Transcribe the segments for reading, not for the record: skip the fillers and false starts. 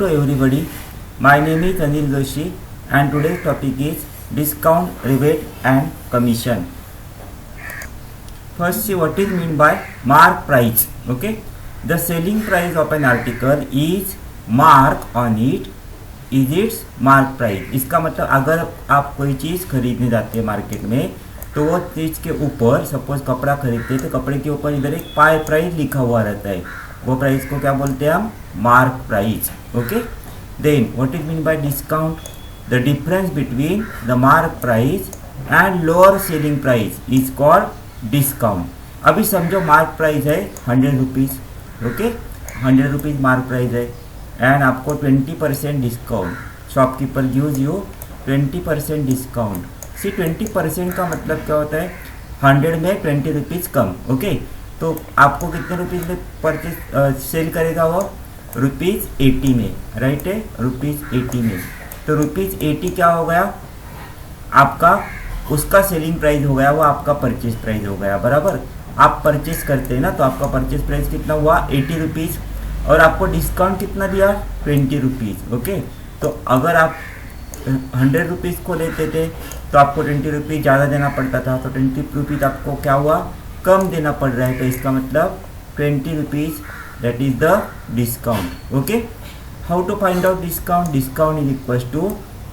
To everybody, my name is Anil Joshi and today's topic is discount, rebate and commission. First, see what is meant by mark price. Okay, the selling price of an article is mark on it is its mark price. इसका मतलब अगर आप कोई चीज़ खरीदने जाते हैं market में तो वो चीज़ के ऊपर सपोज कपड़ा खरीदते हैं तो कपड़े के ऊपर इधर एक प्राइस लिखा हुआ रहता है, वो प्राइस को क्या बोलते हैं हम? Mark price. Okay, then what is mean by discount? The difference between the mark price and lower selling price is called discount. अभी समझो मार्क प्राइस है 100 rupees. Okay, 100 rupees mark price है एंड आपको 20% discount. Shopkeeper gives you 20% discount. See 20% का मतलब क्या होता है? 100 में 20 रुपीज़ कम. ओके, तो आपको कितने रुपीज़ में परचेज सेल करेगा वो? ₹80 में, राइट है, ₹80 में. तो ₹80 क्या हो गया आपका? उसका सेलिंग प्राइस हो गया, वो आपका परचेज प्राइस हो गया. बराबर, आप परचेज करते हैं ना तो आपका परचेज प्राइस कितना हुआ? 80 रुपीज़ और आपको डिस्काउंट कितना दिया? 20 रुपीज़. ओके, तो अगर आप 100 रुपीज़ को लेते थे तो आपको 20 रुपीज़ ज़्यादा देना पड़ता था, तो 20 रुपीज़ आपको क्या हुआ? कम देना पड़ रहा है. तो इसका मतलब 20 rupees that is the discount. Okay, how to find out discount? Discount is equals to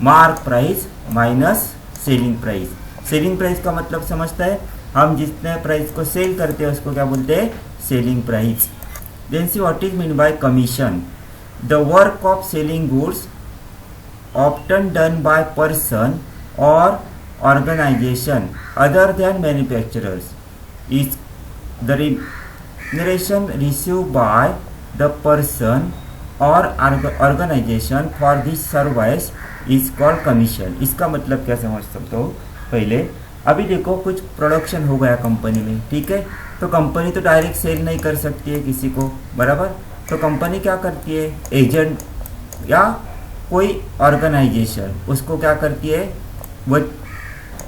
mark price minus selling price. selling price का मतलब समझता है, हम जितने प्राइस को सेल करते हैं उसको क्या बोलते हैं? Selling price. then see what is mean by commission. the work of selling goods often done by person or organization other than manufacturers is the remuneration received by the person or organization for this service is called commission. इसका मतलब क्या समझ सकते हो? पहले अभी देखो कुछ प्रोडक्शन हो गया कंपनी में, ठीक है, तो कंपनी तो डायरेक्ट सेल नहीं कर सकती है किसी को. बराबर, तो कंपनी क्या करती है? एजेंट या कोई ऑर्गेनाइजेशन उसको क्या करती है? वो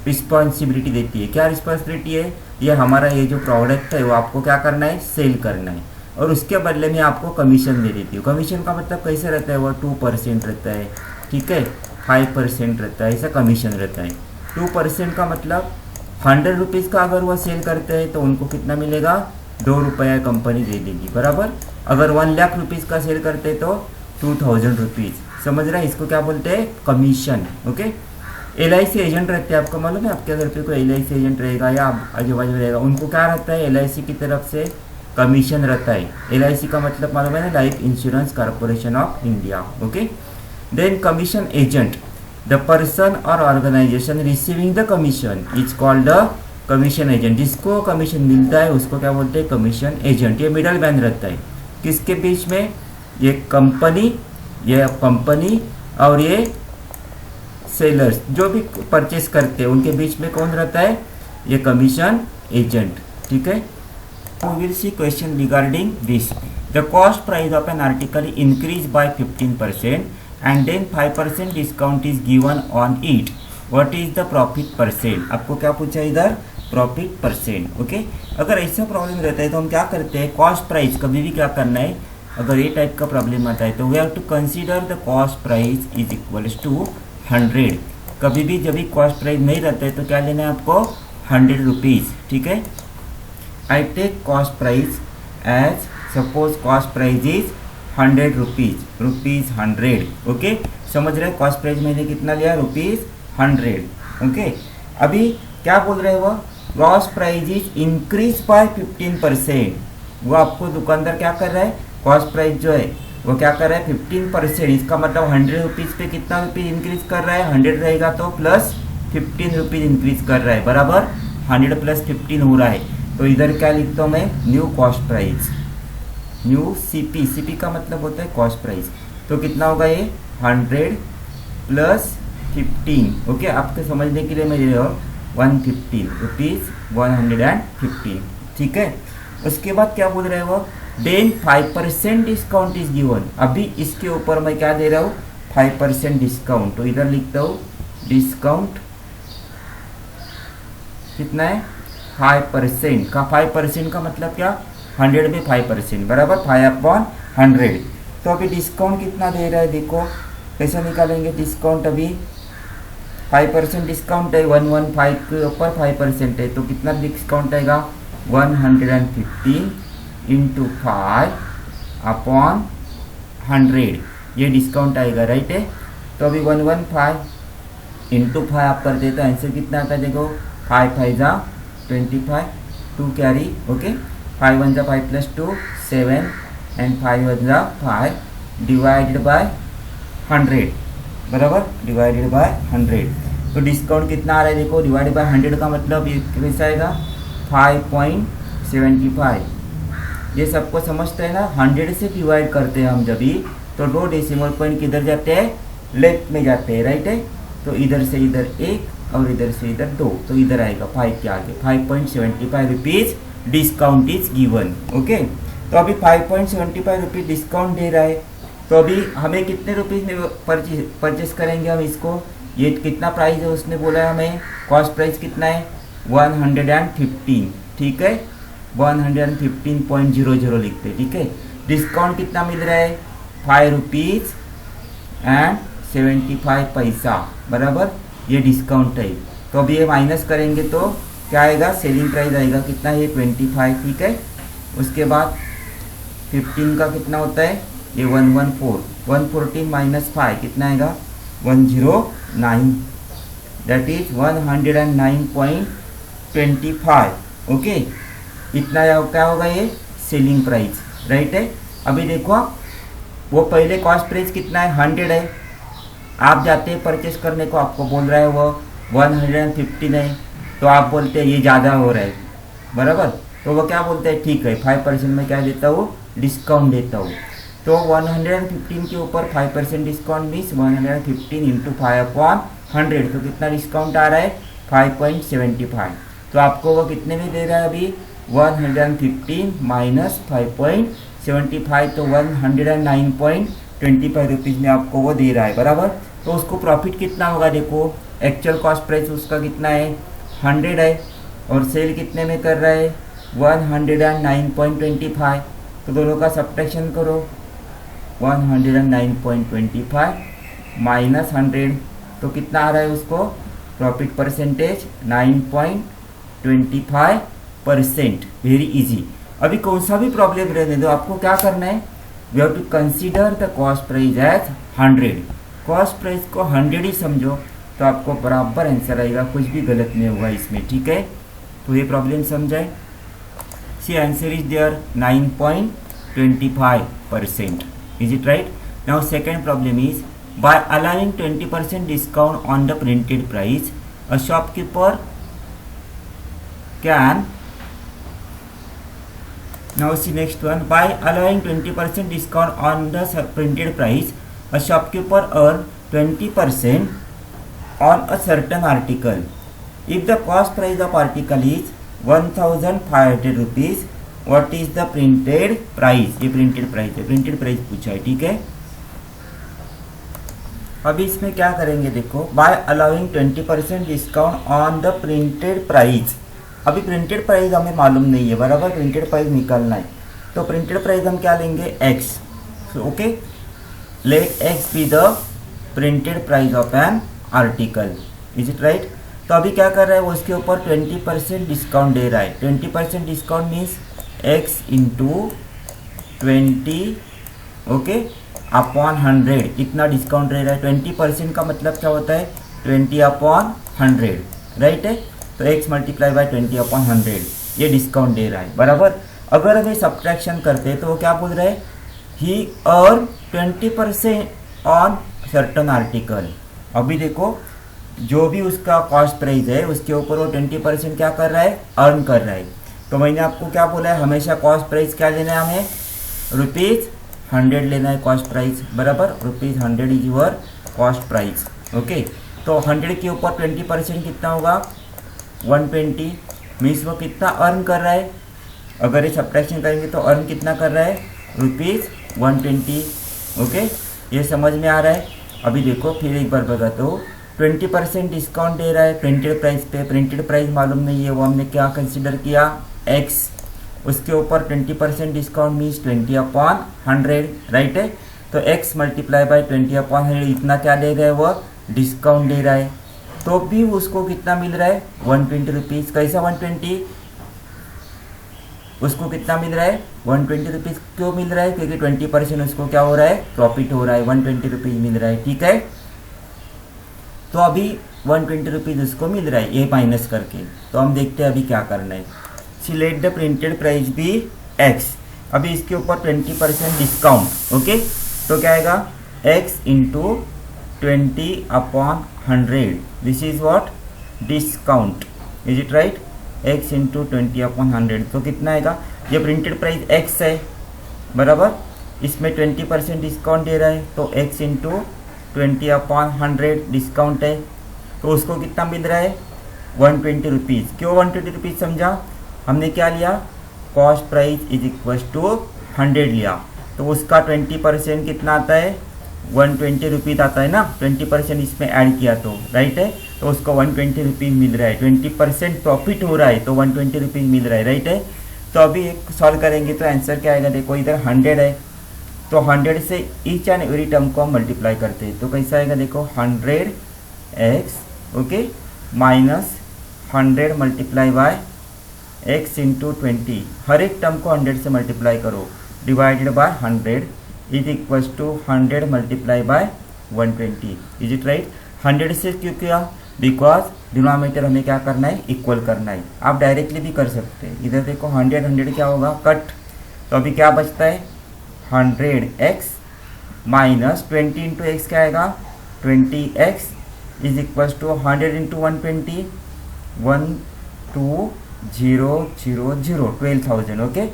रिस्पॉन्सिबिलिटी देती है. क्या रिस्पॉन्सिबिलिटी है? ये हमारा ये जो प्रोडक्ट है वो आपको क्या करना है? सेल करना है, और उसके बदले में आपको कमीशन दे देती है. कमीशन का मतलब कैसे रहता है? वो 2% रहता है, ठीक है, 5% रहता है, ऐसा कमीशन रहता है. 2% का मतलब 100 रुपीज़ का अगर वो सेल करते हैं तो उनको कितना मिलेगा? 2 रुपया कंपनी दे देगी. बराबर, अगर 1 लाख रुपीज़ का सेल करते हैं तो 2000 रुपीज़. समझ रहे हैं? इसको क्या बोलते हैं? कमीशन. ओके, LIC एजेंट रहते हैं, आपको मालूम है? आपके घर पे कोई LIC एजेंट रहेगा या आजू बाजू रहेगा, उनको क्या रहता है? LIC की तरफ से कमीशन रहता है. LIC का मतलब मालूम है ना? Life insurance corporation of India. Okay, then commission agent, the person or organisation receiving the commission is called the commission agent. जिसको कमीशन मिलता है उसको क्या बोलते हैं? Commission agent. ये मिडल मैन रहता है किसके बीच में? ये कंपनी और ये सेलर्स जो भी परचेस करते हैं उनके बीच में कौन रहता है? ये कमीशन एजेंट. ठीक है, we will see question regarding this. The cost price of an article increase by 15% and then 5% discount is given on it. What is the profit percent? आपको क्या पूछा इधर? Profit percent. ओके, अगर ऐसा problem रहता है तो हम क्या करते हैं? कॉस्ट प्राइस कभी भी क्या करना है? अगर ये टाइप का प्रॉब्लम आता है तो we have to consider the cost price is equals to 100. कभी भी जब भी कॉस्ट प्राइस नहीं रहता है तो क्या लेना है आपको? 100 रुपीज़. ठीक है, I take cost price as suppose cost price is 100 rupees 100. Okay, समझ रहे हैं? कॉस्ट प्राइस मैंने कितना लिया? ₹100. ओके, अभी क्या बोल रहे हैं वो? Cost price is increase by 15%. वो आपको दुकानदार क्या कर रहा है? कॉस्ट प्राइस जो है वो क्या कर रहा है? 15%. इसका मतलब 100 रुपीज़ पे कितना रुपीज़ इंक्रीज कर रहा है? 100 रहेगा तो प्लस 15 रुपीज़ इंक्रीज कर रहा है. बराबर, 100 + 15 हो रहा है. तो इधर क्या लिखता हूँ मैं? New cost price, new CP का मतलब होता है कॉस्ट प्राइस. तो कितना होगा ये? 100 + 15. ओके, आपके समझने के लिए मैं दे रहा हूँ 115 रुपीज़ 115. ठीक है, उसके बाद क्या बोल रहे हैं वो? Then 5% discount is given. अभी इसके ऊपर मैं क्या दे रहा हूँ? 5% डिस्काउंट. तो इधर लिखता हूँ डिस्काउंट कितना है? 5% का. 5% का मतलब क्या? 100 में 5%, बराबर 5/100. तो अभी डिस्काउंट कितना दे रहा है देखो, कैसे निकालेंगे डिस्काउंट। अभी 5% डिस्काउंट है, 115 के ऊपर 5% है, तो कितना डिस्काउंट आएगा 115 इंटू 5/100, ये डिस्काउंट आएगा, राइट है। तो अभी 115 इंटू 5 आप कर दे तो आंसर कितना आता है देखो, 5 5 जा 25, 2 कैरी, ओके, 5 1 जा 5 + 2 7 एंड 5 1 जा 5 डिवाइडेड बाय 100, बराबर, डिवाइडेड बाय 100। तो डिस्काउंट कितना आ रहा है देखो, डिवाइडेड बाय 100 का मतलब ये कैसा आएगा 5.75। ये सबको समझते हैं ना, 100 से डिवाइड करते हैं हम जब भी, तो 2 डेसिमल पॉइंट किधर जाते हैं, लेफ्ट में जाते हैं, राइट है। तो इधर से इधर 1 और इधर से इधर 2, तो इधर आएगा 5 के आगे, 5.75 rupees discount is given, okay. तो अभी 5.75 रुपीज़ डिस्काउंट दे रहा है, तो अभी हमें कितने रुपीज़ में परचेस करेंगे हम इसको, ये कितना प्राइस है उसने बोला है हमें, कॉस्ट प्राइस कितना है 115, ठीक है, 115.00 लिखते हैं, ठीक है। डिस्काउंट कितना मिल रहा है 5 रुपीज़ एंड 75 पैसा, बराबर, ये डिस्काउंट है। तो अभी ये माइनस करेंगे तो क्या आएगा, सेलिंग प्राइस आएगा कितना है 25, ठीक है। उसके बाद 15 का कितना होता है, ये 114, 114 माइनस 5 कितना आएगा 109, दैट इज 109.25, ओके। इतना क्या होगा ये सेलिंग प्राइस, राइट है। अभी देखो वो पहले कॉस्ट प्राइस कितना है 100 है, आप जाते हैं परचेस करने को, आपको बोल रहा है वो 115 है, तो आप बोलते हैं ये ज़्यादा हो रहा है, बराबर। तो वो क्या बोलते हैं, ठीक है 5% में क्या देता हूँ, डिस्काउंट देता हूँ। तो 115 के ऊपर 5% डिस्काउंट मीन्स 115 इंटू 5/100, तो कितना डिस्काउंट आ रहा है 5.75। तो आपको वो कितने में दे रहा है अभी 115 माइनस 5.75, तो 109.25 रुपीज़ में आपको वो दे रहा है, बराबर। तो उसको प्रॉफिट कितना होगा देखो, एक्चुअल कॉस्ट प्राइस उसका कितना है 100 है, और सेल कितने में कर रहा है 109.25, तो दोनों का सब्ट्रैक्शन करो, 109.25 माइनस 100, तो कितना आ रहा है उसको प्रॉफिट परसेंटेज 9.25%, वेरी इजी। अभी कौन सा भी प्रॉब्लम रहने दो, आपको क्या करना है, we have to consider the cost price as 100, cost price को 100 ही समझो, तो आपको बराबर आंसर आएगा, कुछ भी गलत नहीं होगा इसमें, ठीक है। तो ये प्रॉब्लम समझाए, see answer is there 9.25%, is it right? Now second problem is, by allowing 20% discount on the printed price, a shopkeeper can, now see next one, by allowing 20% discount on the printed price, a shopkeeper earn 20% on a certain article. If the cost price of article is 1500 rupees, what is the printed price? ये printed price है, printed price पूछा है, ठीक है। अभी इसमें क्या करेंगे देखो, by allowing 20% discount on the printed price, अभी printed price हमें मालूम नहीं है, बराबर, printed price निकालना है, तो printed price हम क्या लेंगे x, okay, let x be the printed price of an article, is it right? तो अभी क्या कर रहा है वो उसके ऊपर 20% डिस्काउंट दे रहा है, 20% discount means x into 20, okay, upon 100, इतना डिस्काउंट रह रहा है। 20% का मतलब क्या होता है 20/100, राइट है। तो x मल्टीप्लाई बाय 20/100, ये डिस्काउंट दे रहा है, बराबर। अगर हमें सब्ट्रैक्शन करते हैं तो वो क्या बोल रहा है, ही अर्न 20% ऑन सर्टन आर्टिकल। अभी देखो जो भी उसका कॉस्ट प्राइस है उसके ऊपर वो 20% क्या कर रहा है, अर्न कर रहा है। तो मैंने आपको क्या बोला है, हमेशा कॉस्ट प्राइस क्या लेना है, हमें ₹100 लेना है कॉस्ट प्राइस, बराबर, ₹100 is your cost price, okay. तो 100 के ऊपर 20% कितना होगा 120, मीन्स वो कितना अर्न कर रहा है, अगर ये सब्ट्रैक्शन करेंगे तो अर्न कितना कर रहा है ₹120, ओके, ये समझ में आ रहा है। अभी देखो फिर एक बार बताता हूँ, 20% डिस्काउंट दे रहा है प्रिंटेड प्राइस पे, प्रिंटेड प्राइस मालूम नहीं है, वो हमने क्या कंसिडर किया x, उसके ऊपर 20% डिस्काउंट मीन्स 20/100, राइट है। तो x मल्टीप्लाई बाय 20/100 इतना क्या दे रहा है, वो डिस्काउंट दे रहा है। तो भी उसको कितना मिल रहा है, 120 रुपीज़। कैसा 120, उसको कितना मिल रहा है, 120 रुपीज़। क्यों मिल रहा है, क्योंकि 20% उसको क्या हो रहा है, प्रॉफिट हो रहा है, 120 रुपीज़ मिल रहा है। ठीक है, तो अभी 120 रुपीज़ उसको मिल रहा है, ये माइनस करके। तो हम देखते हैं अभी क्या करना है। See let the printed price be x, अभी इसके ऊपर 20% डिस्काउंट। ओके, तो क्या आएगा, x into 20/100, this is what, discount. Is it right, x into 20/100, तो कितना आएगा, ये प्रिंटेड प्राइस x है बराबर, इसमें 20% डिस्काउंट दे रहा है, तो x इंटू 20/100 डिस्काउंट है, तो उसको कितना मिल रहा है, 120 रुपीज़। क्यों 120 रुपीज़ समझा, हमने क्या लिया, cost price is equal to 100 लिया, तो उसका 20% कितना आता है, 120 रुपीज़ आता है ना, 20% इसमें ऐड किया तो राइट है, तो उसको 120 रुपीज़ मिल रहा है, 20% प्रॉफिट हो रहा है, तो 120 रुपीज़ मिल रहा है, राइट है। तो अभी एक सॉल्व करेंगे तो आंसर क्या आएगा, देखो इधर 100 है, तो 100 से ईच एंड एवरी टर्म को हम मल्टीप्लाई करते हैं, तो कैसा आएगा, देखो 100x, okay, minus 100 multiply by x into 20, हर एक टर्म को 100 से मल्टीप्लाई करो, divided by 100 is equal to 100 multiply by 120। Is it right, 100 से क्यों किया, बिकॉज डिनोमिनेटर हमें क्या करना है, इक्वल करना है। आप डायरेक्टली भी कर सकते हैं, इधर देखो 100 क्या होगा, कट, तो अभी क्या बचता है, 100x माइनस 20 इंटू एक्स क्या आएगा, 20x is equal to 100 into 120, 12000, 12,000। Okay,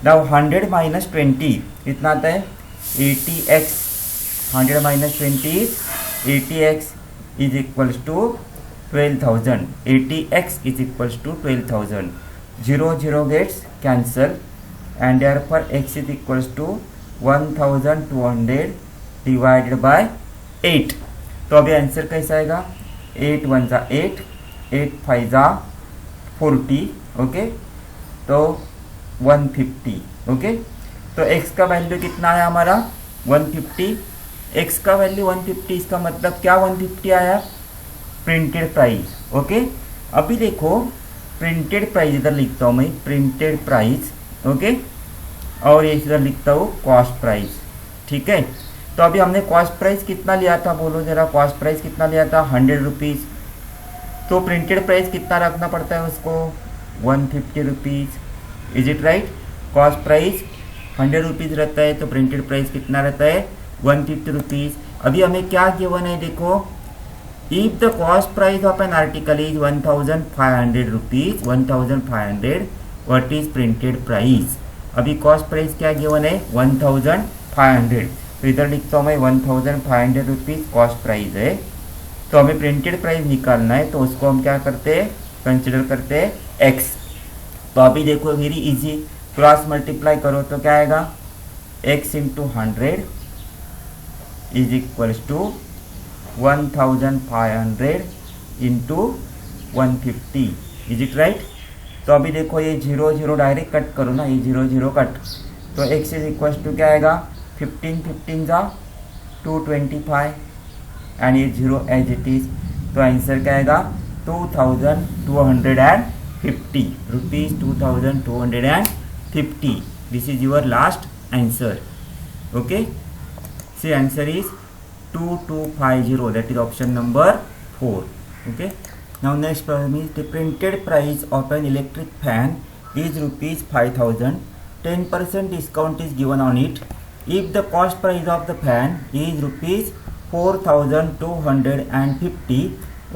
now 100 minus 20 कितना आता है, 80x, 100 minus 20 80x is equal to 12,000, 80x is equal to 12,000, 0 gets cancel and therefore x is equals to 1200 divided by 8। तो अभी answer कैसा आएगा, 8 1 जा 8, 8 5 जा 40, ओके, तो 150। ओके, तो x का वैल्यू कितना है हमारा, 150, x का वैल्यू 150, इसका मतलब क्या 150 आया, प्रिंटेड प्राइस। ओके, अभी देखो प्रिंटेड प्राइस इधर लिखता हूँ मैं, प्रिंटेड प्राइस, ओके, और ये इधर लिखता हूँ कॉस्ट प्राइस। ठीक है, तो अभी हमने कॉस्ट प्राइस कितना लिया था, बोलो जरा, कॉस्ट प्राइस कितना लिया था, 100 रुपीज़। तो प्रिंटेड प्राइस कितना रखना पड़ता है उसको, 150 rupees. Is it right, cost price 100 rupees रहता है, तो प्रिंटेड प्राइस कितना रहता है, 150 रुपीज़। अभी हमें क्या गिवन है, देखो, if the cost price of an article is 1500 rupees, 1500, what is printed price. अभी कॉस्ट प्राइस क्या गिवन है, 1500, तो इधर लिखता हूँ मैं 1500 रुपीज़ कॉस्ट प्राइस है। तो हमें प्रिंटेड प्राइस निकालना है, तो उसको हम क्या करते हैं, कंसिडर करते हैं x। तो अभी देखो वेरी इजी, क्रॉस मल्टीप्लाई करो तो क्या आएगा, x into 100 is equal to 1500 into 150। Is it right, तो अभी देखो ये 0 डायरेक्ट कट करो ना, ये 0 कट, तो x इज इक्वल टू क्या आएगा, 15 जा 225 एंड ये 0 एज इट इज, तो आंसर क्या आएगा, 2250 rupees, 2250। This is your last answer. Okay, see answer is 2250, that is option number 4। Okay, now next problem is the printed price of an electric fan is rupees 5000, 10% discount is given on it. If the cost price of the fan is rupees 4250,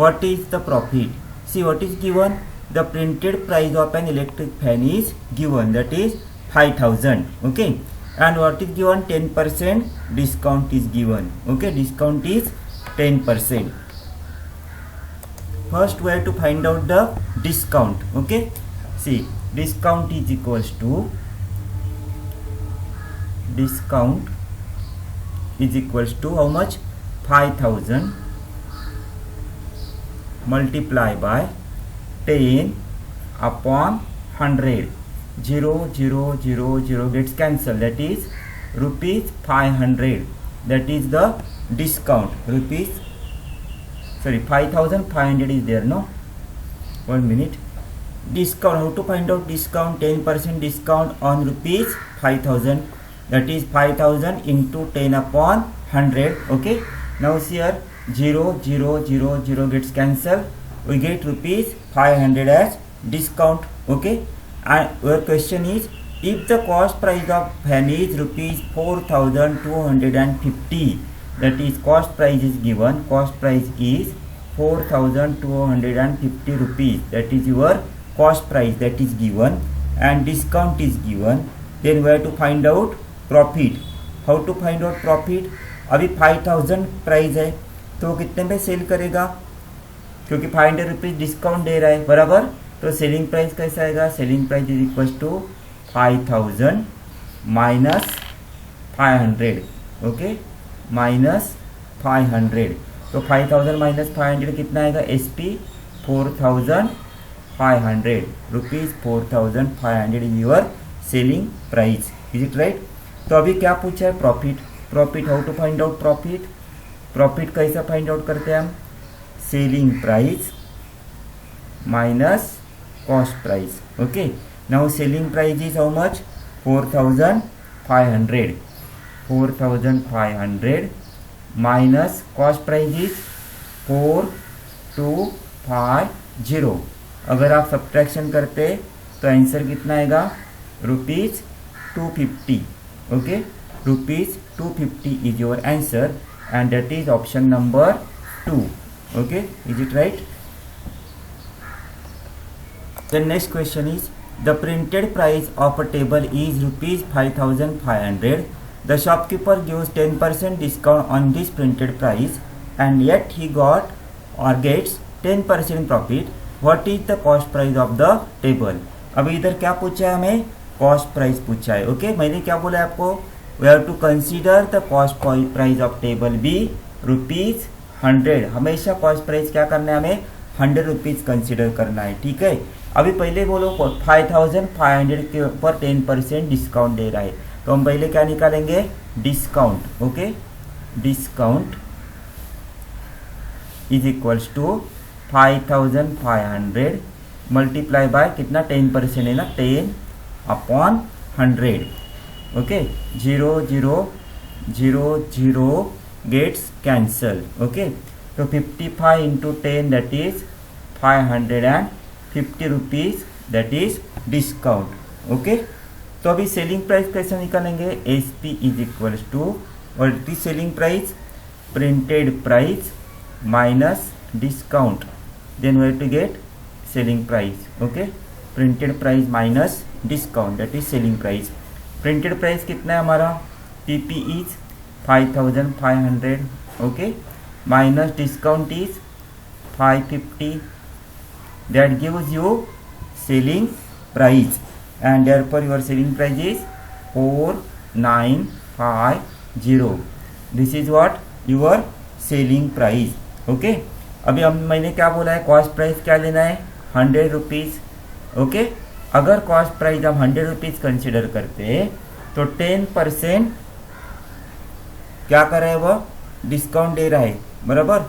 what is the profit? See what is given, the printed price of an electric fan is given, that is 5000, okay, and what is given, 10% discount is given. Okay, discount is 10%. First we have to find out the discount. Okay, see, discount is equals to, discount is equals to how much, 5000 multiply by 10/100, 0 gets cancelled, that is rupees 500 that is the discount. Rupees, sorry, 5500 is there, no? 1 minute. Discount, how to find out discount? 10% discount on rupees 5000, that is 5000 into 10 upon 100. Okay, now here 0 0 0 0 gets cancelled, we get rupees 500 as discount. Okay, and your question is, if the cost price of fan is rupees 4250, that is cost price is given, cost price is 4250 rupees, that is your cost price that is given, and discount is given, then we have to find out profit. How to find out profit? अभी 5000 price है तो कितने में cell करेगा, क्योंकि 500 rupees discount दे रहा है, बराबर। तो सेलिंग प्राइस कैसा आएगा? Selling price is equal to 5000 minus 500, okay, minus 500। तो 5000 माइनस 500 कितना आएगा? SP 4500 rupees, 4500 is your selling price. Is it right? तो अभी क्या पूछा है? Profit. Profit, how to find out profit? Profit कैसा फाइंड आउट करते हैं हम? Selling price minus cost price. Okay, now selling price is how much? 4500, 4500 minus cost price is 4250। अगर आप सब्ट्रैक्शन करते तो आंसर कितना आएगा? Rupees 250। Okay, rupees 250 is your answer and that is option number 2. Okay, is it right? The next question is, the printed price of a table is rupees 5500. The shopkeeper gives 10% discount on this printed price and yet he got or gets 10% profit. What is the cost price of the table? अभी इधर क्या पूछा है हमें? Cost price पूछा है। Okay, मैंने क्या बोला है आपको? We have to consider the cost price of table be rupees 100. हमेशा कॉस्ट प्राइस क्या करना है? हमें 100 रुपीज कंसिडर करना है। ठीक है, अभी पहले बोलो 5500 के ऊपर 10% डिस्काउंट दे रहा है, तो हम पहले क्या निकालेंगे? Discount. Okay, discount is equals to 5500 multiply by कितना? 10% है ना, 10 upon 100। Okay, 0 0 0 0 gets cancel. Okay, तो 55 into 10 that is 550 rupees, that is discount. Okay, तो अभी सेलिंग प्राइस कैसे निकालेंगे? SP इज इक्वल्स टू, और the selling price printed price minus discount, then we have to get selling price. Okay, printed price minus discount, that is selling price. Printed price कितना है हमारा? PP is 5500, okay, minus discount is 550, that gives you selling price, and therefore your selling price is 4950। This is what? Your selling price. Okay, अभी हम मैंने क्या बोला है? Cost price क्या लेना है? 100 रुपीज। ओके, अगर कॉस्ट प्राइस हम 100 रुपीज कंसिडर करते तो 10% क्या कर रहा है? वो डिस्काउंट दे रहा है, बराबर।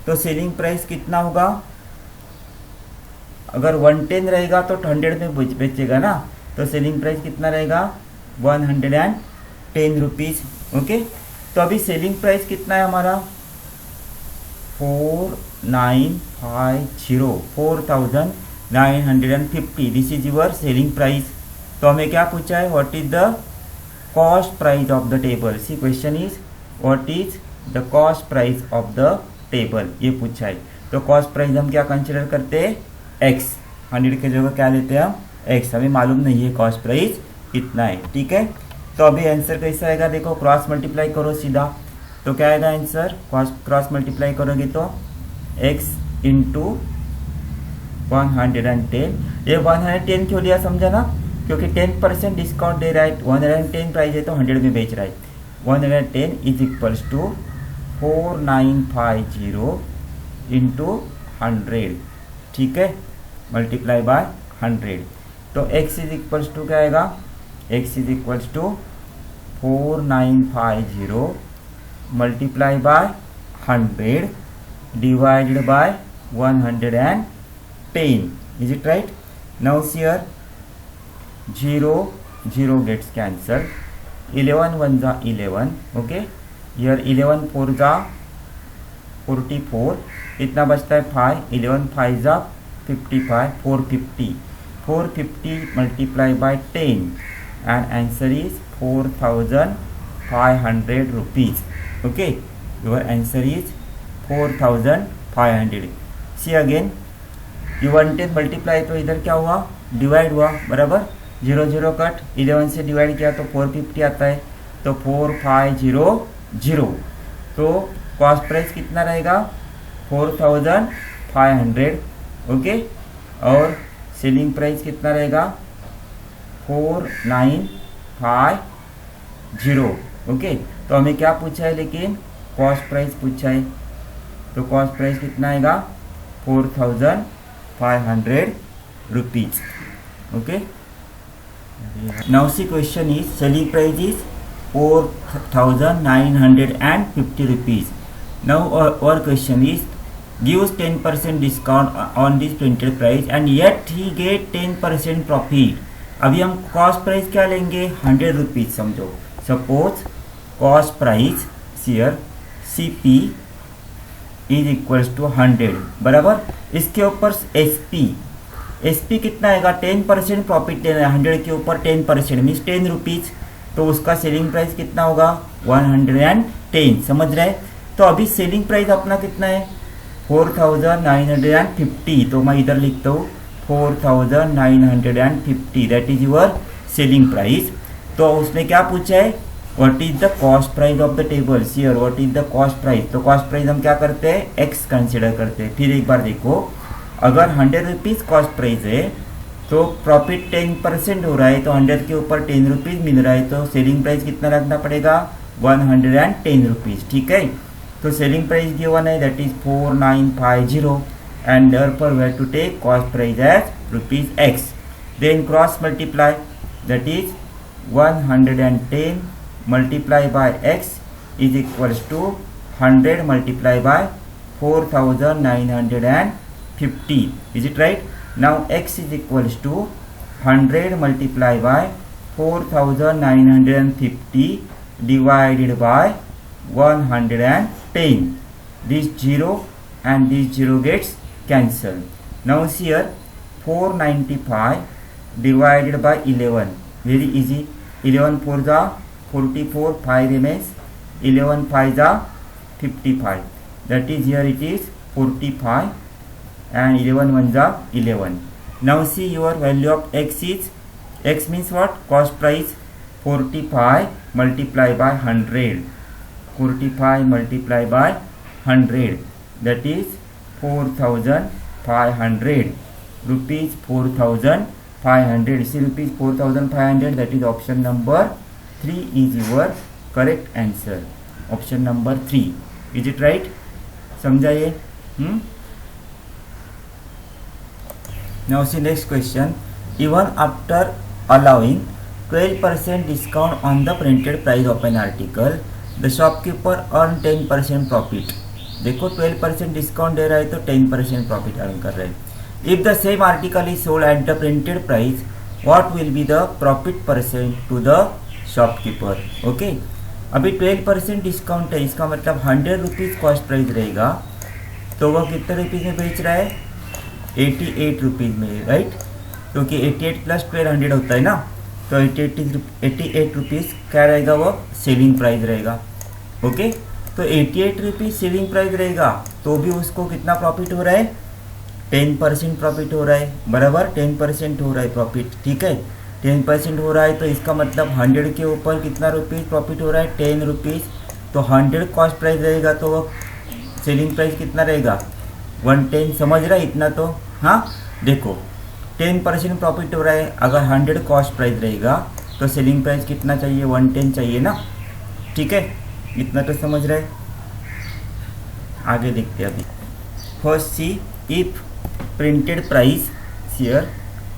तो सेलिंग प्राइस कितना होगा? अगर 110 रहेगा तो 100 में बेचेगा ना, तो सेलिंग प्राइस कितना रहेगा? 110 रुपीज। ओके, तो अभी सेलिंग प्राइस कितना है हमारा? 4950, 4950। This is your selling price. तो हमें क्या पूछा है? What is the cost price of the table? See question is what is the cost price of the table, ये पूछा है। तो कॉस्ट प्राइस हम क्या कंसिडर करते हैं? X। 100 की जगह क्या लेते हैं हम? X। हमें मालूम नहीं है कॉस्ट प्राइस कितना है। ठीक है, तो अभी आंसर कैसा आएगा? देखो, क्रॉस मल्टीप्लाई करो सीधा, तो क्या आएगा आंसर? क्रॉस मल्टीप्लाई करोगे तो x इंटू 110। ये 110 क्यों लिया समझा ना? क्योंकि 10% डिस्काउंट दे रहा है, 110 प्राइस है तो 100 में बेच रहा है। 110 इज इक्वल्स टू 4950 इंटू 100। ठीक है, मल्टीप्लाई बाय 100। तो x इज इक्वल्स टू क्या आएगा? x is equals to 4950 multiply by 100 divided by 110. Is it right? Now here 0 0 gets cancelled. 11 1 जा 11. Okay, here 11 4 जा 44. इतना बचता है 5. 11 5 जा 55. 450. 450 multiply by 10 and answer is 4,500 rupees. Okay, your answer is 4,500. See again, you wanted multiply तो इधर क्या हुआ, डिवाइड हुआ, बराबर. 0 0 कट, 11 से डिवाइड किया तो 450 आता है, तो 4500. तो कॉस्ट प्राइस कितना रहेगा, 4,500. ओके, और सेलिंग प्राइस कितना रहेगा, 4950. ओके, तो हमें क्या पूछा है, लेकिन कॉस्ट प्राइस पूछा है, तो कॉस्ट प्राइस कितना आएगा, 4,500 rupees. Okay, now see question is selling price is 4,950 rupees. Now और question is gives 10% discount on this printed price and yet he get 10% profit. अभी हम कॉस्ट प्राइस क्या लेंगे, 100 रुपीज समझो. Suppose cost price share CP is equals to 100, बराबर. इसके ऊपर SP कितना आएगा, 10% प्रॉफिट लेना है. 100 के ऊपर 10% मीन्स 10 रुपीज. तो उसका सेलिंग प्राइस कितना होगा, 110. समझ रहे. तो अभी सेलिंग प्राइस अपना कितना है, 4,950. तो मैं इधर लिखता हूँ 4,950, that is your selling price. तो उसने क्या पूछा है, what is the cost price of the table. Here what is the cost price. तो कॉस्ट प्राइस हम क्या करते हैं, एक्स कंसिडर करते हैं. फिर एक बार देखो, अगर 100 रुपीज़ कॉस्ट प्राइस है तो प्रॉफिट 10% हो रहा है, तो 100 के ऊपर 10 रुपीज़ मिल रहा है, तो सेलिंग प्राइस कितना रखना पड़ेगा, 110 रुपीज़. ठीक है, तो सेलिंग प्राइस गिवन है, that is 4950 and therefore we have to take cost price as rupees x. Then cross multiply, that is 110 multiply by x is equals to 100 multiply by 4,950. Is it right? Now x is equals to 100 multiply by 4,950 divided by 110. This 0 and this 0 gets cancelled. Now here 495 divided by 11. Very easy. 11 4 जा 44, 5 remains. 11 5 जा 55. That is here it is 45 and 11 1 जा 11. Now see your value of x is, x means what, cost price. 45 multiply by 100. 45 multiply by 100, that is 4,500 rupees. 4,500. See rupees 4,500, that is option number 3 is your correct answer. Option number 3. Is it right? समझा ये? Now see next question. Even after allowing 12% discount on the printed price of an article, the shopkeeper earn 10% profit. देखो 12% discount दे रहा है तो 10% profit earn कर रहे हैं. If the same article is sold at the printed price, what will be the profit percent to the shopkeeper. Okay, अभी 12% discount है, इसका मतलब 100 रुपीज़ कॉस्ट प्राइस रहेगा, तो वह कितने रुपीज़ में बेच रहा है, 88 रुपीज़ में, राइट. क्योंकि 88 प्लस 1200 होता है ना, तो 88 रुपीज़ क्या रहेगा, वो सेलिंग प्राइस रहेगा. ओके, तो 88 रुपीज़ सेलिंग प्राइस रहेगा, तो भी उसको कितना प्रॉफिट हो रहा है, 10% प्रॉफिट हो रहा है, बराबर. 10% हो रहा है प्रॉफिट. ठीक है, 10% हो रहा है, तो इसका मतलब 100 के ऊपर कितना रुपीज़ प्रॉफिट हो रहा है, 10 रुपीज़. तो 100 कॉस्ट प्राइस रहेगा, तो वो सेलिंग प्राइस कितना रहेगा, 110. समझ रहा है इतना तो. हाँ, देखो 10% प्रॉफिट हो रहा है, अगर 100 कॉस्ट प्राइस रहेगा तो सेलिंग प्राइस कितना चाहिए, 110 चाहिए ना. ठीक है, इतना तो समझ रहे. आगे देखते हैं. अभी first see, if printed price, here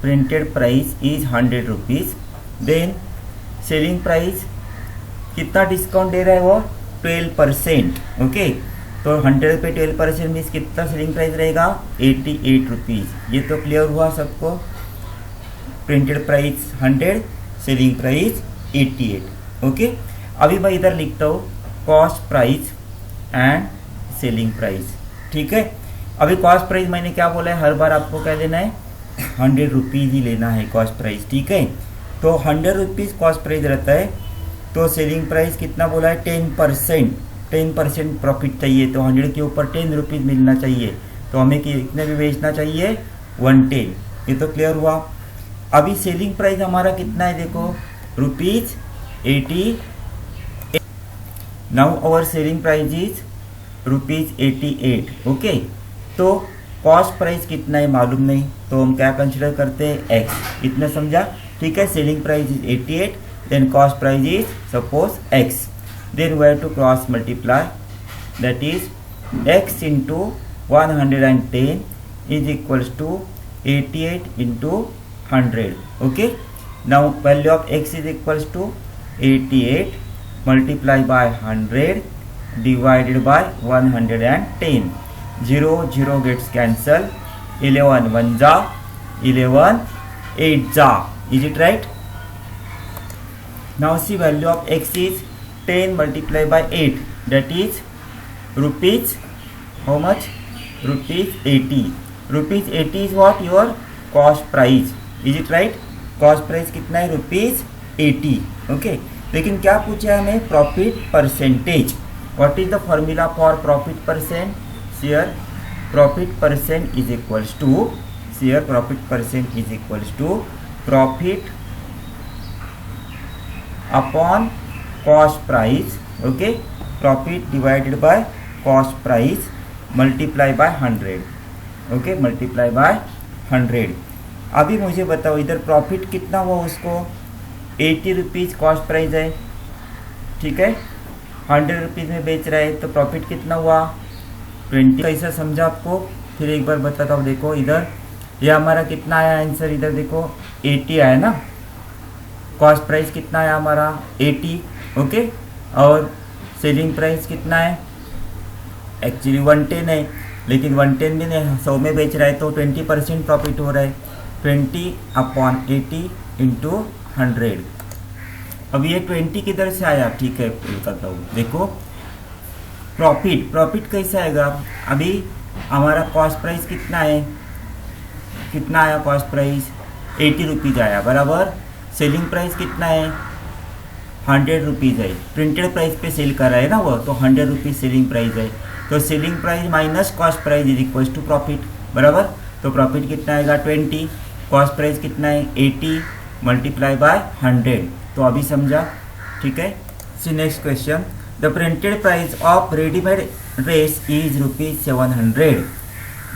printed price is 100 rupees, then selling price कितना डिस्काउंट दे रहा है, वो 12%। ओके, तो 100 पे 12% मीन्स कितना सेलिंग प्राइस रहेगा 88 रुपीज़। ये तो क्लियर हुआ सबको। Printed price 100, selling price 88। Okay, अभी मैं इधर लिखता हूँ cost price and selling price. ठीक है, अभी कॉस्ट प्राइस मैंने क्या बोला है, हर बार आपको क्या लेना है 100 रुपीज़ ही लेना है कॉस्ट प्राइस। ठीक है, तो 100 रुपीज़ कॉस्ट प्राइस रहता है, तो सेलिंग प्राइस कितना बोला है 10% प्रॉफिट चाहिए, तो 100 के ऊपर 10 रुपीज़ मिलना चाहिए, तो हमें कितने में बेचना चाहिए 110। ये तो क्लियर हुआ। अभी सेलिंग प्राइस हमारा कितना है देखो ₹80। Now our selling price is ₹88। Okay, तो कॉस्ट प्राइस कितना है मालूम नहीं, तो हम क्या कंसिडर करते हैं x। इतना समझा। ठीक है, selling price is 88, then cost price is suppose x, then we have to cross multiply, that is x into 110 is equals to 88 into 100। Okay, now value of x is equals to 88 multiply by 100 divided by 110. 0 gets cancelled. 11 1 जा, 11 8 जा. Is it right? Now see value of x is 10 multiplied by 8. That is rupees. How much? Rupees 80. Rupees 80 is what? Your cost price. Is it right? Cost price कितना है rupees 80. Okay. लेकिन क्या पूछा है हमें profit percentage. What is the formula for profit percent? Here profit percent is equals to, here profit percent is equals to profit upon cost price. Okay, profit divided by cost price multiply by 100. Okay, multiply by 100. अभी मुझे बताओ इधर profit कितना हुआ, उसको 80 rupees cost price है। ठीक है, 100 रुपीज़ में बेच रहा है, तो प्रॉफिट कितना हुआ 20। कैसा समझा आपको, फिर एक बार बताता हूँ। देखो इधर ये हमारा कितना आया आंसर, इधर देखो 80 आया ना, कॉस्ट प्राइस कितना आया हमारा 80। ओके, और सेलिंग प्राइस कितना है एक्चुअली 110 है, लेकिन 110 भी नहीं 100 में बेच रहा है, तो 20% प्रॉफिट हो रहा है। 20/80 इंटू 100। अब ये 20 किधर से आया, ठीक है बताता हूँ। देखो प्रॉफिट कैसे आएगा, अभी हमारा कॉस्ट प्राइस कितना है, कितना आया कॉस्ट प्राइस 80 रुपीज़ आया बराबर। सेलिंग प्राइस कितना है 100 रुपीज़ है, प्रिंटेड प्राइस पे सेल कर रहा है ना वो, तो 100 रुपीज़ सेलिंग प्राइस है, तो selling price minus cost price is equal to profit बराबर। तो प्रॉफिट कितना आएगा 20, कॉस्ट प्राइस कितना है 80 मल्टीप्लाई बाय 100। तो अभी समझा, ठीक है। See next question, the printed price of readymade dress is ₹700।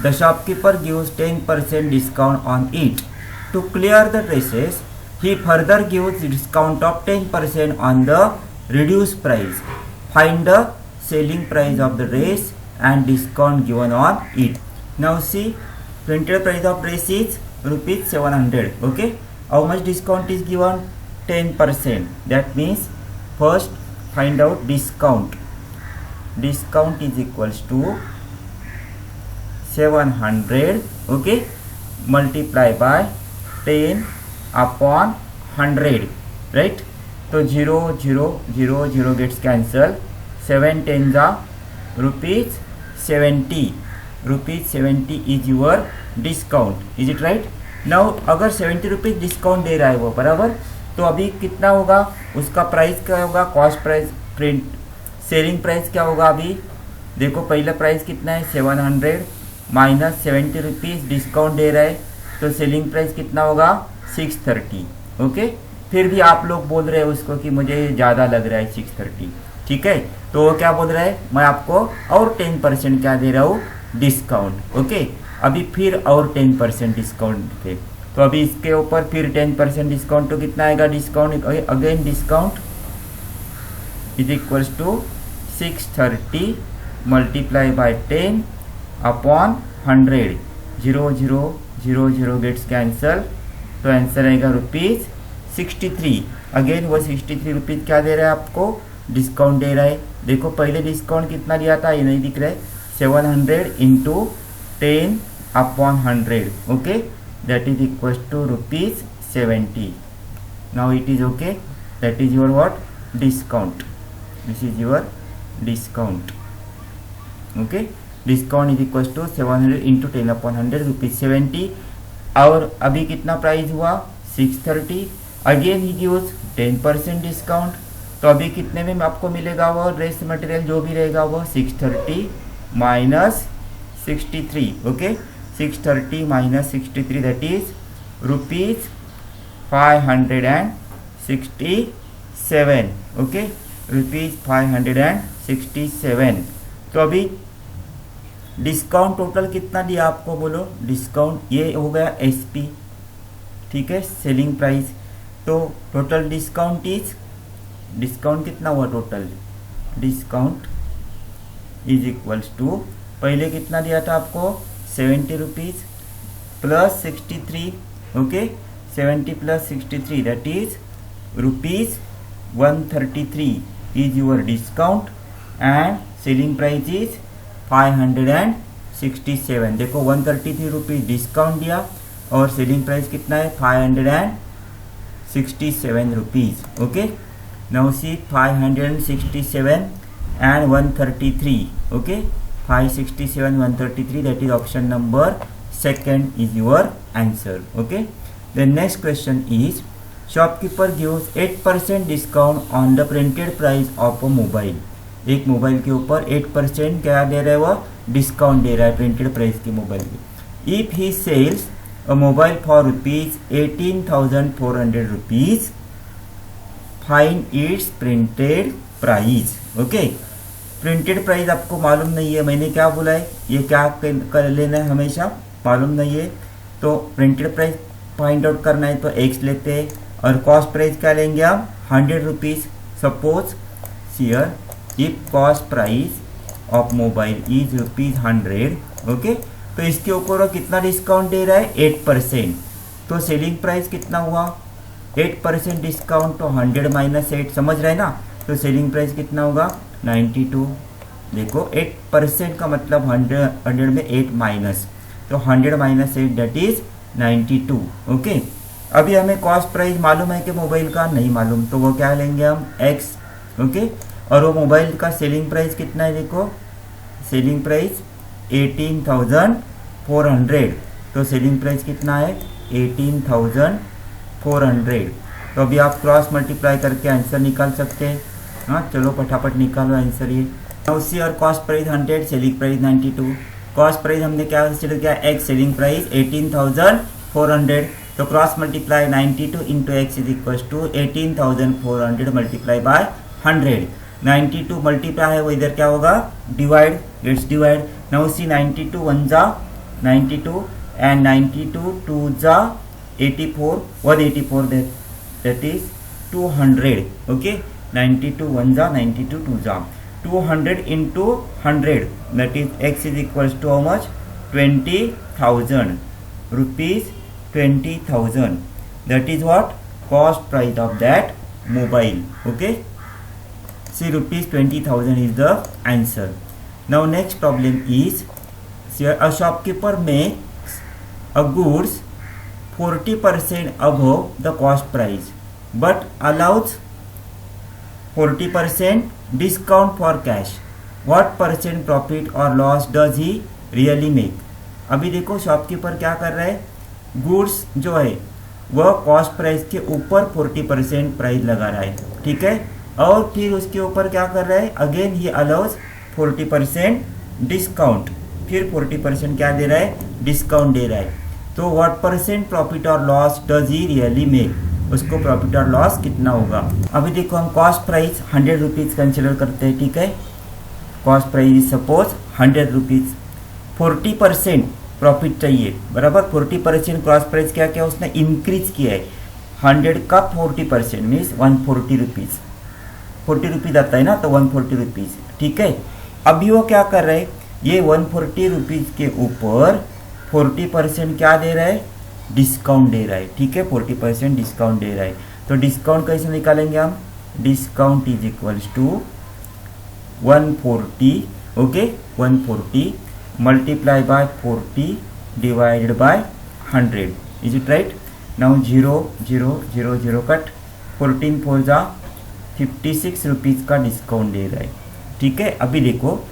The shopkeeper gives 10% discount on it. To clear the dresses he further gives discount of 10% on the reduced price. Find the selling price of the dress and discount given on it. Now see, printed price of dress is ₹700. Okay, how much discount is given? 10%. That means first find out discount. Discount is equals to 700. Okay, multiply by 10 upon 100, right? तो 0 0 0 0 gets cancelled. 7 10 ₹70. ₹70 is your discount. Is it right? Now अगर 70 rupees discount दे रहा है वो बराबर, तो अभी कितना होगा उसका प्राइस क्या होगा, cost price print selling price क्या होगा। अभी देखो पहला प्राइस कितना है 700 माइनस 70 रुपीज़ डिस्काउंट दे रहा है, तो सेलिंग प्राइस कितना होगा 630। ओके, फिर भी आप लोग बोल रहे हैं उसको कि मुझे ज़्यादा लग रहा है 630, ठीक है। तो वो क्या बोल रहा है, मैं आपको और 10% क्या दे रहा हूँ डिस्काउंट। ओके, अभी फिर और 10% डिस्काउंट थे, तो अभी इसके ऊपर फिर 10% डिस्काउंट, तो कितना आएगा discount, again discount is equals to 630 multiply by 10 upon 100। 0 0 0 0 gets cancel, तो आंसर आएगा ₹63। अगेन वो 63 रुपीज़ क्या दे रहा है आपको डिस्काउंट दे रहा है। देखो पहले डिस्काउंट कितना दिया था, ये नहीं दिख रहा है, 700 into 10/100, okay, that is equal to ₹70। Now it is okay, that is your what, discount, this is your discount, okay. Discount is equal to 700 into 10/100, ₹70। और अभी कितना प्राइस हुआ, 630। अगेन ही गिव्स 10% डिस्काउंट, तो अभी कितने में आपको मिलेगा वो ड्रेस मटेरियल जो भी रहेगा वो 630 minus 63, okay, 630 minus 63 that is ₹567, okay, ₹567। तो अभी डिस्काउंट टोटल कितना दिया आपको, बोलो डिस्काउंट, ये हो गया एसपी, ठीक है, सेलिंग प्राइस। तो टोटल डिस्काउंट इज, डिस्काउंट कितना हुआ total, discount is equals to, पहले कितना दिया था आपको, 70 rupees plus 63, okay, 70 plus 63 that is ₹133 is your discount and selling price is 567। देखो 133 रुपीज़ डिस्काउंट दिया और सेलिंग प्राइस कितना है, 567 rupees, okay. Now see 567 and 133, okay, 567 133, that is option number second is your answer, okay. The next question is, shopkeeper gives 8% discount on the printed price of a mobile। एक mobile के ऊपर 8% क्या दे रहा है, वो discount दे रहा है प्रिंटेड प्राइस के मोबाइल में। If he sells a mobile for ₹18,400, find its printed price, okay. Printed price आपको मालूम नहीं है, मैंने क्या बोला है, ये क्या कर लेना है, हमेशा मालूम नहीं है तो प्रिंटेड प्राइस फाइंड आउट करना है तो एक्स लेते हैं, और कॉस्ट प्राइस क्या लेंगे हम, 100 rupees. Suppose here if cost price of mobile is ₹100, okay, तो इसके ऊपर कितना डिस्काउंट दे रहा है, 8%। तो सेलिंग प्राइस कितना हुआ, 8% डिस्काउंट, तो 100 माइनस 8, समझ रहे हैं ना, तो सेलिंग प्राइस कितना होगा, 92। देखो 8% का मतलब 100 में 8 माइनस, तो 100 माइनस 8 दैट इज 92, ओके। अभी हमें कॉस्ट प्राइस मालूम है कि मोबाइल का नहीं मालूम, तो वो क्या लेंगे हम, x, ओके। और वो मोबाइल का सेलिंग प्राइस कितना है, देखो सेलिंग प्राइस 18,400, तो सेलिंग प्राइस कितना है, 18,400। तो अभी आप क्रॉस मल्टीप्लाई करके आंसर निकाल सकते हैं, हाँ चलो फटाफट निकालो आंसर ये। उसी और cost price 100, selling price 92। Cost price हमने क्या कंसिडर किया, एक्स, सेलिंग प्राइस 18,400, तो cross multiply 92 into x is equal to 18,400 multiply by 100। 92 multiply है वो इधर क्या होगा, divide, let's divide. Now see 92 1 जा 92 एंड 92 2 जा 84, 184 दैट इज 200, ओके। 92 1 जा 92 2 जा 200 into 100, that is x is equals to how much, 20,000 rupees, 20,000, that is what cost price of that mobile, okay. See, rupees 20,000 is the answer. Now next problem is, here a shopkeeper makes a goods 40% above the cost price but allows 40% discount for cash. What percent profit or loss does he really make? अभी देखो shopkeeper क्या कर रहा है, goods जो है वह cost price के ऊपर 40% प्राइस लगा रहा है, ठीक है, और फिर उसके ऊपर क्या कर रहा है, अगेन ही अलाउज 40% डिस्काउंट, फिर 40% क्या दे रहा है, डिस्काउंट दे रहा है। तो व्हाट परसेंट प्रॉफिट और loss does he really make, उसको प्रॉफिट और लॉस कितना होगा। अभी देखो हम कॉस्ट प्राइस 100 रुपीज़ कंसिडर करते हैं, ठीक है, cost price suppose 100 rupees, 40% profit चाहिए, बराबर। 40% कॉस्ट प्राइस क्या क्या उसने इंक्रीज किया है, 100 का 40% मीन्स 140 रुपीज़, 40 रुपीज़ आता है ना, तो 140 रुपीज़, ठीक है। अभी वो क्या कर रहे हैं, ये 140 रुपीज़ के ऊपर 40% क्या दे रहा है, डिस्काउंट दे रहा है, ठीक है, 40% डिस्काउंट दे रहा है। तो डिस्काउंट कैसे निकालेंगे हम, discount is equals to 140, okay, 140 multiply by 40 divided by 100. Is it right? Now 0 0 0 0 cut, 14 4 जा 56 रुपीज़ का डिस्काउंट दे रहा है। ठीक है, अभी देखो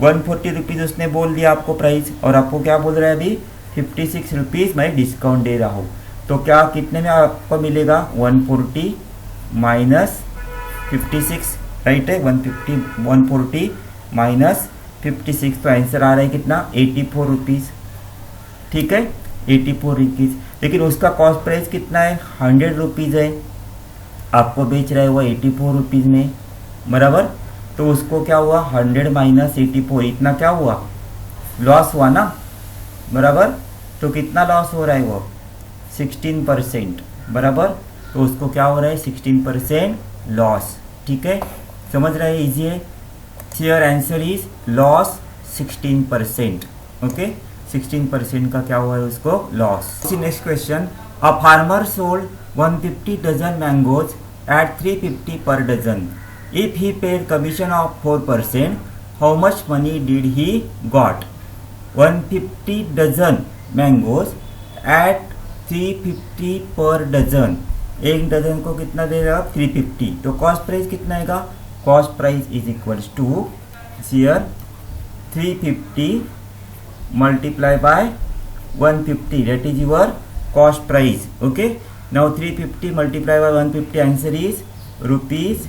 140 रुपीज़ उसने बोल दिया आपको प्राइस, और आपको क्या बोल रहा है अभी 56 रुपीज़ मैं डिस्काउंट दे रहा हूँ। तो क्या कितने में आपको मिलेगा 140 माइनस 56, राइट है, 140 माइनस 56, तो आंसर आ रहा है कितना 84 रुपीज़। ठीक है, 84 रुपीज़, लेकिन उसका कॉस्ट प्राइस कितना है 100 रुपीज़ है, आपको बेच रहा है वो 84 रुपीज़ में, बराबर। तो उसको क्या हुआ 100 माइनस 84, इतना क्या हुआ लॉस हुआ ना, बराबर। तो कितना लॉस हो रहा है वो 16%, बराबर। तो उसको क्या हो रहा है 16% लॉस। ठीक है, समझ रहे हैं, इजी है। Here answer is loss 16%, okay, 16% का क्या हुआ है उसको loss. Next question, a farmer sold 150 dozen mangoes at 350 per dozen. If he paid commission of 4%, how much money did he got. 150 dozen mangoes at 350 per dozen, एक dozen को कितना दे रहा है 350, तो कॉस्ट प्राइस कितना आएगा, cost price is equals to here 350 multiply by 150, that is your cost price. Okay, now 350 multiply by 150, answer is rupees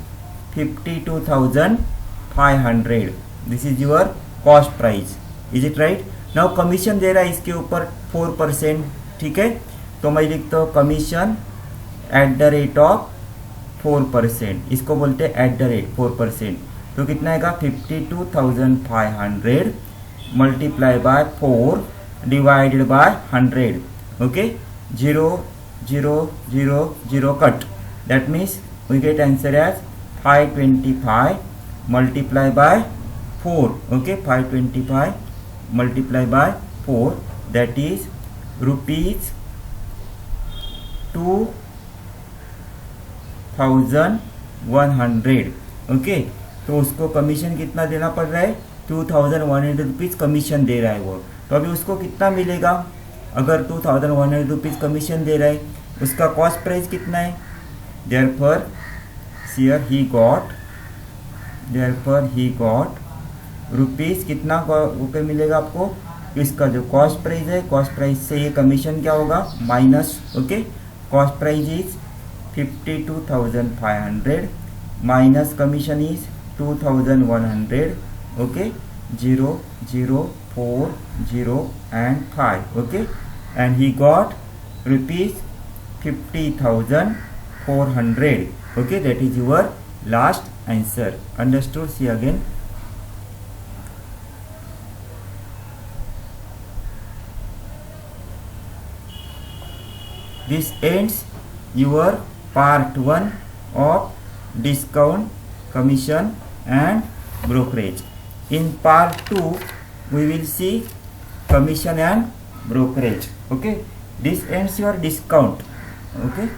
52,500. this is your cost price. is it right? now commission दे रहा है इसके ऊपर 4%, ठीक है, तो मैं लिखता हूँ commission at the rate of 4%, इसको बोलते हैं एट द रेट 4%, तो कितना आएगा 52,500 multiply by 4 divided by 100, okay, 0 0 0 0 cut, that means we get answer as 525 multiply by 4, okay, 525 multiply by 4, that is rupees 2,100, okay। तो उसको कमीशन कितना देना पड़ रहा है 2,100 रुपीज़ कमीशन दे रहा है वो, तो अभी उसको कितना मिलेगा, अगर 2,100 रुपीज़ कमीशन दे रहा है, उसका कॉस्ट प्राइस कितना है, देयरफॉर ही गॉट रुपीज़ कितना रुपये मिलेगा आपको, इसका जो कॉस्ट प्राइस है, कॉस्ट प्राइस से ये कमीशन क्या होगा minus, okay, cost price is 52,500 minus commission is 2,100, okay, 0 0 4 0 and 5, okay, and he got rupees 50,400, okay, that is your last answer. Understood? See again. This ends your part 1 of discount, commission and brokerage. In part 2 we will see commission and brokerage, okay. This ends your discount, okay.